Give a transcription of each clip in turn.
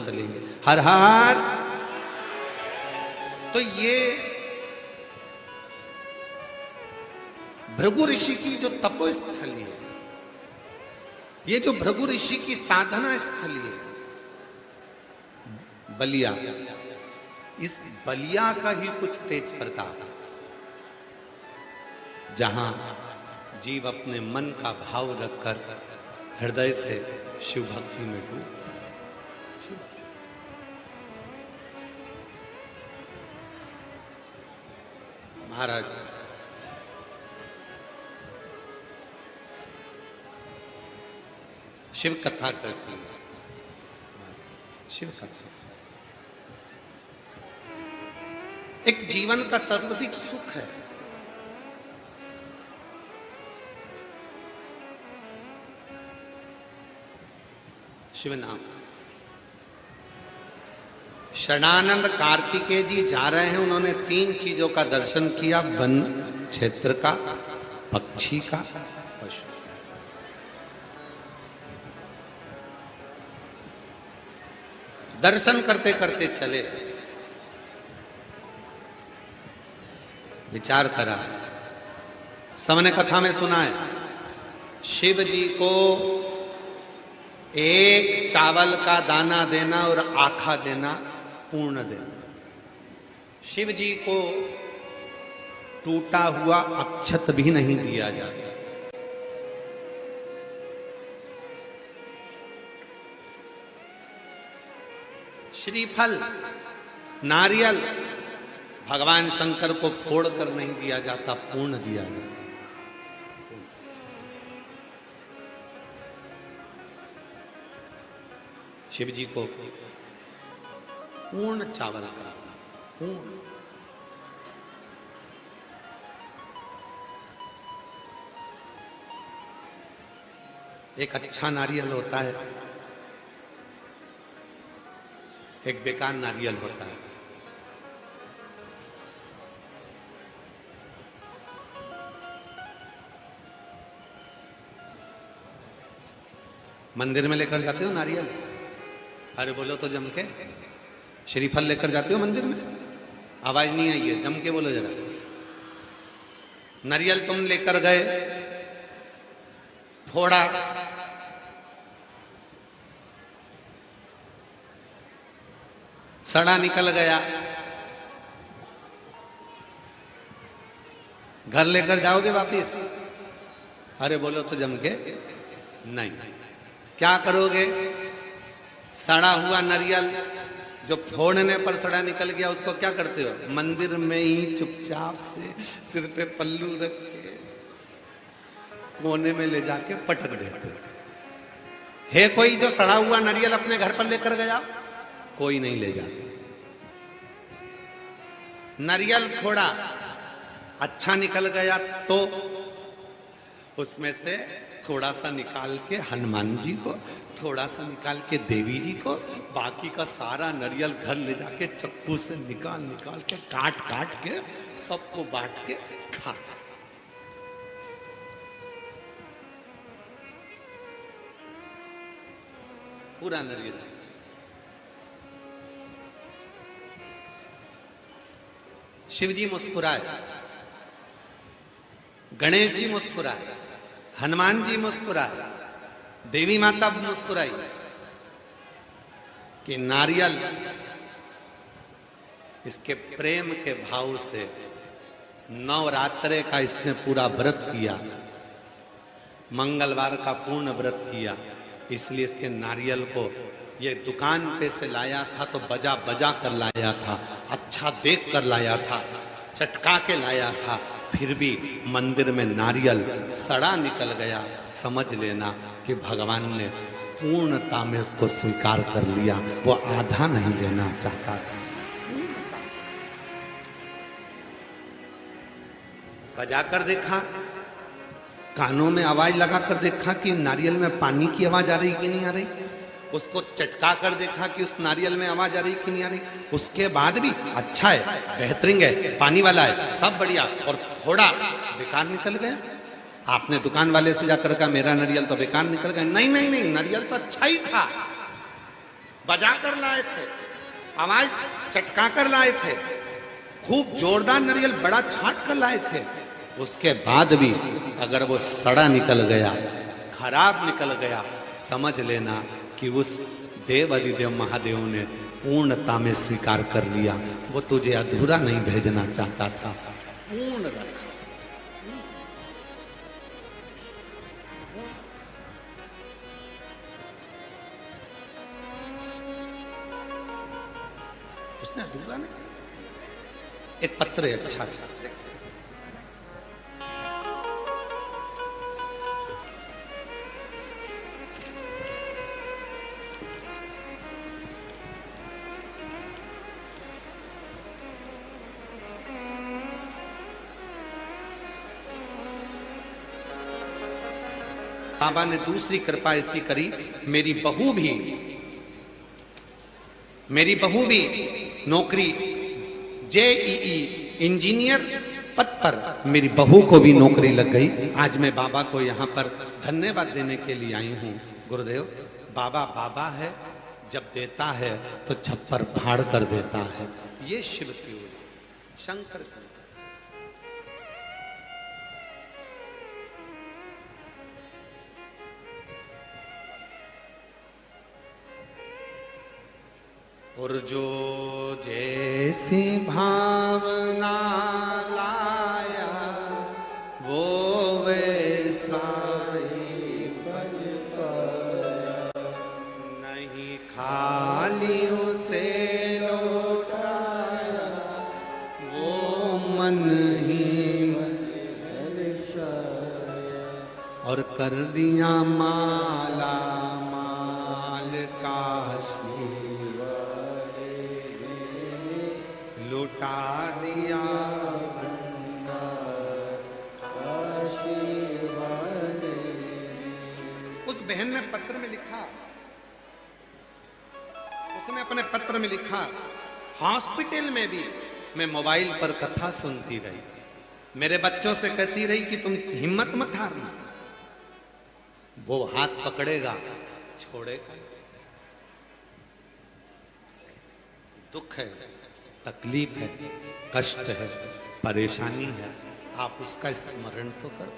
तलेंगे। हर हर। तो ये भृगु ऋषि की जो तपोस्थली है, ये जो भृगु ऋषि की साधना स्थली है बलिया, इस बलिया का ही कुछ तेज प्रताप, जहां जीव अपने मन का भाव रखकर हृदय से शिव भक्ति में डूबता है। महाराज शिव कथा करती है, शिव कथा एक जीवन का सर्वाधिक सुख है। शिव नाम। शरणानंद कार्तिकेय जी जा रहे हैं, उन्होंने 3 चीजों का दर्शन किया, वन क्षेत्र का, पक्षी का, पशु। दर्शन करते करते चले, विचार करा। सबने कथा में सुना है, शिव जी को एक चावल का दाना देना और आखा देना पूर्ण देना। शिव जी को टूटा हुआ अक्षत भी नहीं दिया जाता। श्रीफल, नारियल भगवान शंकर को फोड़कर नहीं दिया जाता, पूर्ण दिया जाता। शिव जी को पूर्ण चावल का, पूर्ण। एक अच्छा नारियल होता है, एक बेकार नारियल होता है। मंदिर में लेकर जाते हो नारियल? अरे बोलो तो जम के। श्रीफल लेकर जाते हो मंदिर में? आवाज नहीं आई है, जम के बोलो जरा। नारियल तुम लेकर गए, थोड़ा सड़ा निकल गया, घर लेकर जाओगे वापिस? अरे बोलो तो जम के नहीं। क्या करोगे? सड़ा हुआ नारियल जो फोड़ने पर सड़ा निकल गया, उसको क्या करते हो? मंदिर में ही चुपचाप से सिर पे पल्लू रख के कोने में ले जाके पटक देते हो। है कोई जो सड़ा हुआ नारियल अपने घर पर लेकर गया? कोई नहीं ले जाता। नारियल फोड़ा, अच्छा निकल गया तो उसमें से थोड़ा सा निकाल के हनुमान जी को, थोड़ा सा निकाल के देवी जी को, बाकी का सारा नारियल घर ले जाके चक्कू से निकाल निकाल के काट काट के सबको बांट के खा। पूरा नारियल। शिव जी मुस्कुराए, गणेश जी मुस्कुराए, हनुमान जी मुस्कुराए, देवी माता मुस्कुराई कि नारियल इसके प्रेम के भाव से नवरात्रे का इसने पूरा व्रत किया, मंगलवार का पूर्ण व्रत किया, इसलिए इसके नारियल को ये दुकान पे से लाया था तो बजा बजा कर लाया था, अच्छा देख कर लाया था, चटका के लाया था, फिर भी मंदिर में नारियल सड़ा निकल गया। समझ लेना कि भगवान ने पूर्णता में उसको स्वीकार कर लिया, वो आधा नहीं लेना चाहता था। बजाकर देखा, कानों में आवाज लगाकर देखा कि नारियल में पानी की आवाज आ रही कि नहीं आ रही, उसको चटका कर देखा कि उस नारियल में आवाज आ रही कि नहीं आ रही, उसके बाद भी अच्छा है, बेहतरीन है, पानी वाला है, सब बढ़िया, और थोड़ा बेकार निकल गया। आपने दुकान वाले से जाकर कहा मेरा नारियल तो बेकार निकल गया? नहीं नहीं नहीं, नारियल तो अच्छा ही था, बजा कर लाए थे, आवाज चटका कर लाए थे, खूब जोरदार नारियल बड़ा छाट कर लाए थे। उसके बाद भी अगर वो सड़ा निकल गया, खराब निकल गया, समझ लेना कि उस देव अधिदेव महादेव ने पूर्णता में स्वीकार कर लिया। वो तुझे अधूरा नहीं भेजना चाहता था, पूर्ण रखा। उसने अधूरा नहीं। एक पत्र है अच्छा था, बाबा ने दूसरी कृपा ऐसी करी, मेरी बहू भी नौकरी जेईई इंजीनियर पद पर मेरी बहू को भी नौकरी लग गई। आज मैं बाबा को यहाँ पर धन्यवाद देने के लिए आई हूँ। गुरुदेव, बाबा है, जब देता है तो छप्पर फाड़ कर देता है। ये शिव की ओर, शंकर की। और जो जैसी भावना लाया वो वैसा ही फल पाया, नहीं खाली उसे लौटाया वो मन ही मन दर्शाया, और कर दिया माला माल काशी, लुटा दिया उस बहन ने पत्र में लिखा, उसने अपने पत्र में लिखा, हॉस्पिटल में भी मैं मोबाइल पर कथा सुनती रही, मेरे बच्चों से कहती रही कि तुम हिम्मत मत हारना, वो हाथ पकड़ेगा छोड़ेगा। दुख है, तकलीफ है, कष्ट है, परेशानी है, आप उसका स्मरण तो करो।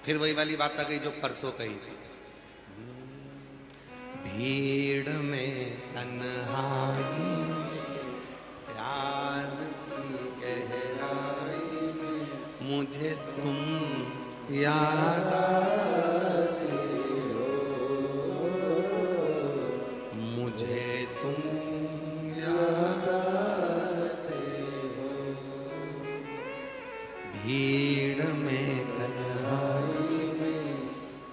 फिर वही वाली बात आ गई जो परसों कही थी, भीड़ में तन्हाई प्यार की गहराई में मुझे तुम याद आते हो, मुझे तुम याद भीड़ में तन्हाई में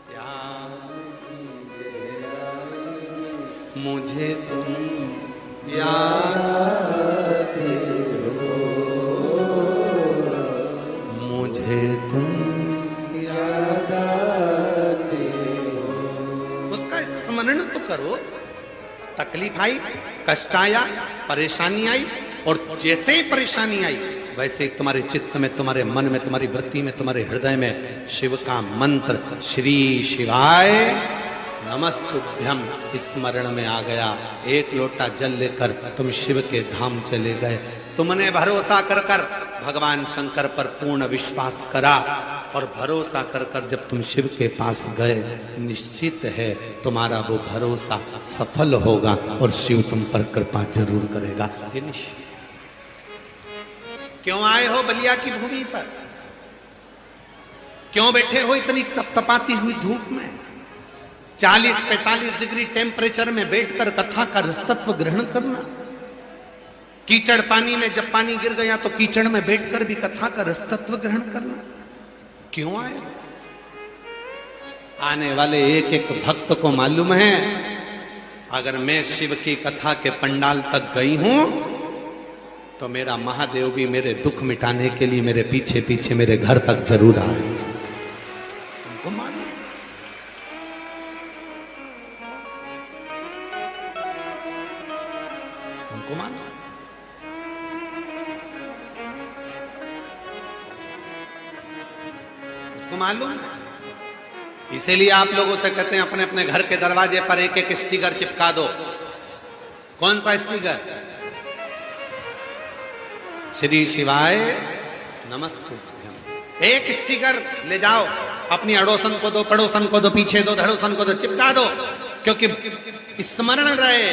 प्यार की गहराई में मुझे तुम याद आते हो, मुझे तुम याद आते हो। उसका स्मरण तो करो। तकलीफ आई, कष्ट आया, परेशानी आई, और जैसे ही परेशानी आई वैसे ही तुम्हारे चित्त में, तुम्हारे मन में, तुम्हारी वृत्ति में, तुम्हारे हृदय में शिव का मंत्र श्री शिवाय नमस्तुभ्यम स्मरण में आ गया। एक लोटा जल लेकर तुम शिव के धाम चले गए। तुमने भरोसा कर कर भगवान शंकर पर पूर्ण विश्वास करा, और भरोसा कर कर जब तुम शिव के पास गए, निश्चित है तुम्हारा वो भरोसा सफल होगा और शिव तुम पर कृपा जरूर करेगा। ये निश्चित। क्यों आए हो बलिया की भूमि पर? क्यों बैठे हो इतनी तपतपाती हुई धूप में? 40-45 डिग्री टेम्परेचर में बैठकर कथा का रसतत्व ग्रहण करना। कीचड़ पानी में जब पानी गिर गया तो कीचड़ में बैठकर भी कथा का रसतत्व ग्रहण करना। क्यों आए? आने वाले एक एक भक्त को मालूम है, अगर मैं शिव की कथा के पंडाल तक गई हूं तो मेरा महादेव भी मेरे दुख मिटाने के लिए मेरे पीछे पीछे मेरे घर तक जरूर आ रहे हैं। तुमको मालूम? तुमको मालूम? उसको मालूम? इसीलिए आप लोगों से कहते हैं अपने अपने घर के दरवाजे पर एक एक स्टिकर चिपका दो। कौन सा स्टिकर? श्री शिवाय नमस्तुभ्यम। एक स्टिकर ले जाओ, अपनी अड़ोसन को दो, पड़ोसन को दो, पीछे दो, धड़ोसन को दो, चिपका दो, क्योंकि स्मरण रहे।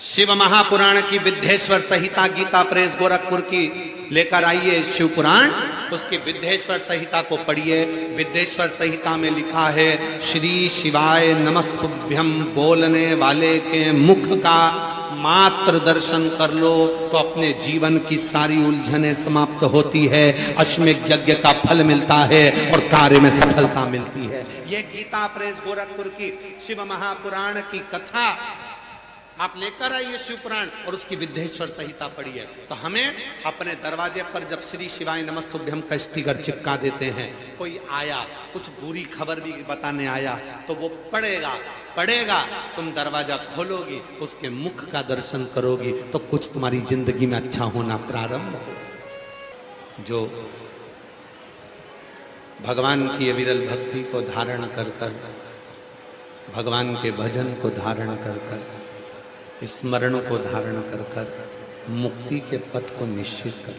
शिव महापुराण की विद्धेश्वर संहिता, गीता प्रेस गोरखपुर की लेकर आइए शिव पुराण, उसकी विद्धेश्वर संहिता को पढ़िए। विद्धेश्वर संहिता में लिखा है श्री शिवाय नमस्तुभ्यम बोलने वाले के मुख का मात्र दर्शन कर लो तो अपने जीवन की सारी उलझनें समाप्त होती है, अश्वमेध यज्ञ का फल मिलता है और कार्य में सफलता मिलती है। ये गीता प्रेस गोरखपुर की शिव महापुराण की कथा आप लेकर आइए शिव पुराण और उसकी विद्धेश्वर संहिता पढ़िए। तो हमें अपने दरवाजे पर जब श्री शिवाय नमस्तुभ्यम का स्टिकर चिपका देते हैं, कोई आया कुछ बुरी खबर भी बताने आया तो वो पढ़ेगा, तुम दरवाजा खोलोगी, उसके मुख का दर्शन करोगी तो कुछ तुम्हारी जिंदगी में अच्छा होना प्रारंभ हो। जो भगवान की अविरल भक्ति को धारण कर कर, भगवान के भजन को धारण कर कर, स्मरण को धारण कर कर मुक्ति के पथ को निश्चित कर।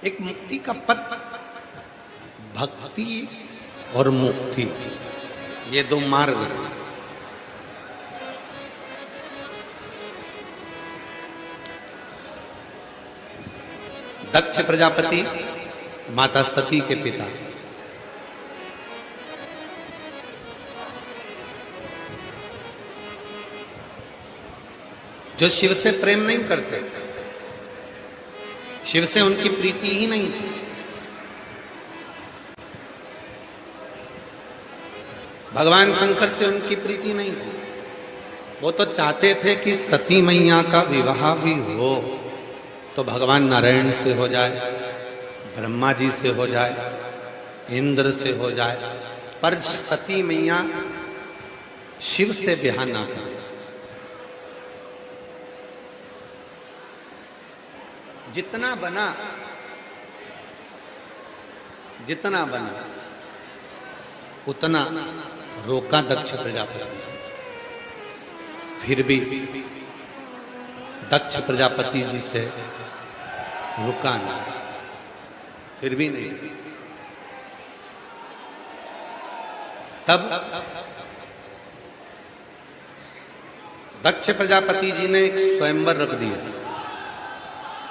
एक मुक्ति का पथ, भक्ति और मुक्ति, ये दो मार्ग हैं। दक्ष प्रजापति माता सती के पिता, जो शिव से प्रेम नहीं करते थे, शिव से उनकी प्रीति ही नहीं थी। भगवान शंकर से उनकी प्रीति नहीं थी। वो तो चाहते थे कि सती मैया का विवाह भी हो तो भगवान नारायण से हो जाए, ब्रह्मा जी से हो जाए, इंद्र से हो जाए, पर सती मैया शिव से ब्याह ना करे। जितना बना उतना रोका दक्ष प्रजापति, फिर भी दक्ष प्रजापति जी से रुका नहीं, फिर भी नहीं। तब दक्ष प्रजापति जी ने एक स्वयंवर रख दिया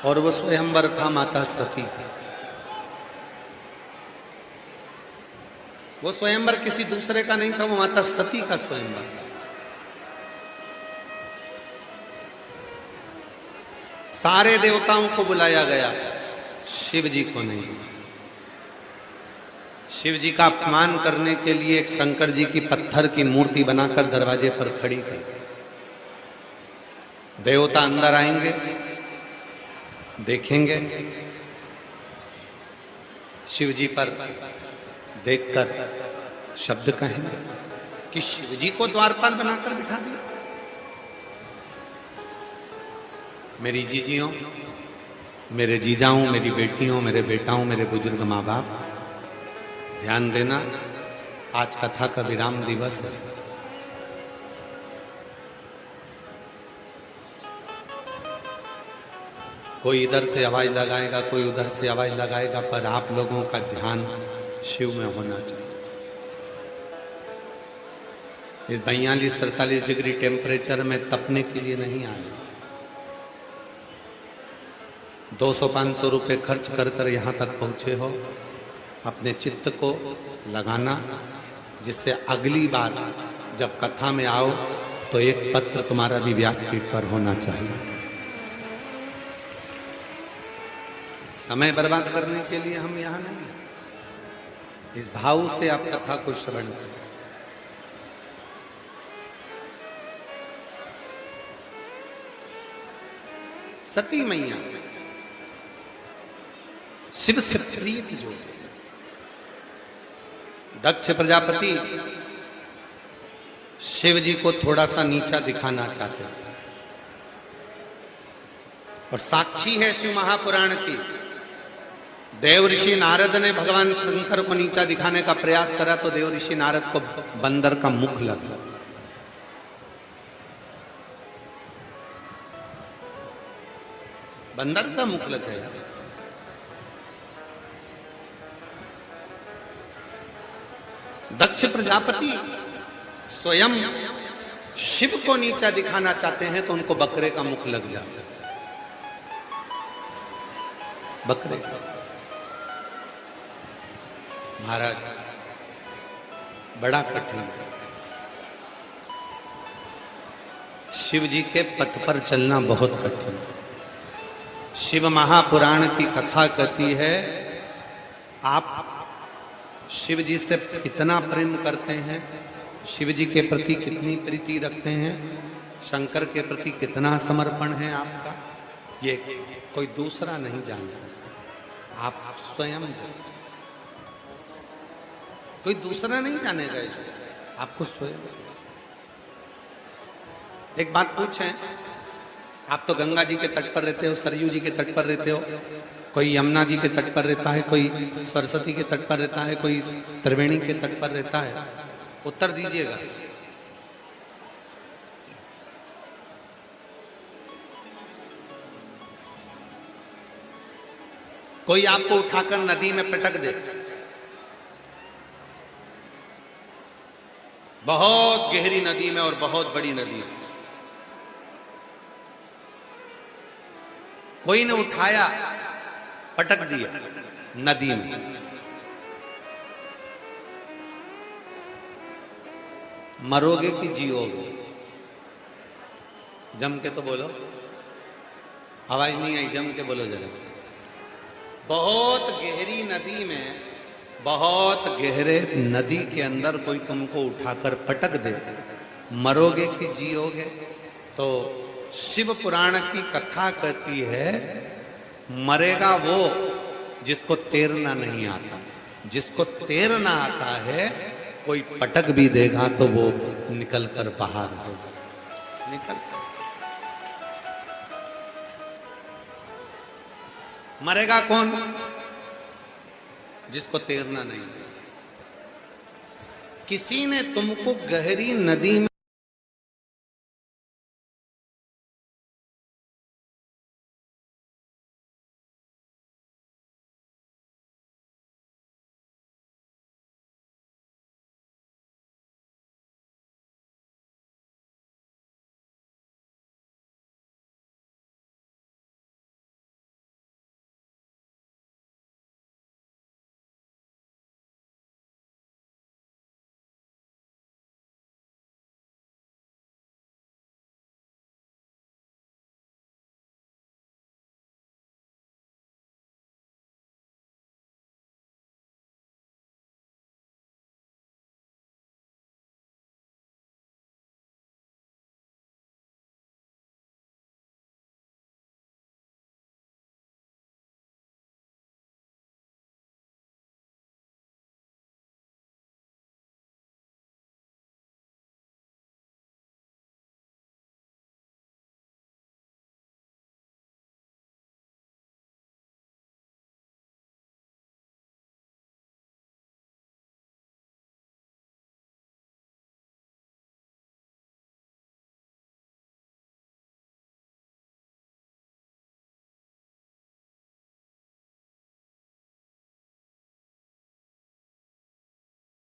और वो स्वयंवर था माता सती। वो स्वयंवर किसी दूसरे का नहीं था, वो माता सती का स्वयंवर था। सारे देवताओं को बुलाया गया, शिव जी को नहीं। शिव जी का अपमान करने के लिए एक शंकर जी की पत्थर की मूर्ति बनाकर दरवाजे पर खड़ी की। देवता अंदर आएंगे, देखेंगे, शिव जी पर देखकर शब्द कहेंगे कि शिव जी को द्वारपाल बनाकर बिठा दिया। मेरी जीजियों, मेरे जीजाओं, मेरी बेटियों, मेरे बेटाओं, मेरे बुजुर्ग माँ बाप, ध्यान देना, आज कथा का विराम दिवस है। कोई इधर से आवाज लगाएगा, कोई उधर से आवाज लगाएगा, पर आप लोगों का ध्यान शिव में होना चाहिए। इस 42-43 डिग्री टेम्परेचर में तपने के लिए नहीं आए। 200-500 रुपए खर्च कर कर यहाँ तक पहुँचे हो। अपने चित्त को लगाना, जिससे अगली बार जब कथा में आओ तो एक पत्र तुम्हारा भी व्यासपीठ पर होना चाहिए। समय बर्बाद करने के लिए हम यहाँ नहीं हैं। इस भाव से आप कथा को श्रवण करें। सती मैया शिव से प्रीत जो दक्ष प्रजापति शिव जी को थोड़ा सा नीचा दिखाना चाहते थे, और साक्षी है शिव महापुराण की। देव ऋषि नारद ने भगवान शंकर को नीचा दिखाने का प्रयास करा तो देव ऋषि नारद को बंदर का मुख लगा। बंदर का मुख लग गया। दक्ष प्रजापति स्वयं शिव को नीचा दिखाना चाहते हैं तो उनको बकरे का मुख लग जाता है। बकरे का। महाराज बड़ा कठिन है। शिव जी के पथ पर चलना बहुत कठिन है। शिव महापुराण की कथा कहती है, आप शिव जी से कितना प्रेम करते हैं, शिव जी के प्रति कितनी प्रीति रखते हैं, शंकर के प्रति कितना समर्पण है आपका, ये कोई दूसरा नहीं जान सकता। आप स्वयं जाने, कोई दूसरा नहीं जानेगा इसको, आपको स्वयं। एक बात पूछें, आप तो गंगा जी के तट पर रहते हो, सरयू जी के तट पर रहते हो, कोई यमुना जी के तट पर रहता है, कोई सरस्वती के तट पर रहता है, कोई त्रिवेणी के तट पर रहता है। उत्तर दीजिएगा। कोई आपको उठाकर नदी में पटक दे, बहुत गहरी नदी में और बहुत बड़ी नदी में, कोई ने उठाया पटक दिया नदी में, मरोगे कि जियोगे? जम के तो बोलो, आवाज नहीं आई, जम के बोलो जरा। बहुत गहरी नदी में, बहुत गहरे नदी के अंदर कोई तुमको उठाकर पटक दे, मरोगे कि जियोगे? तो शिव पुराण की कथा कहती है, मरेगा वो जिसको तैरना नहीं आता। जिसको तैरना आता है, कोई पटक भी देगा तो वो निकल कर बाहर होगा, निकल कर। मरेगा कौन? जिसको तैरना नहीं। किसी ने तुमको गहरी नदी में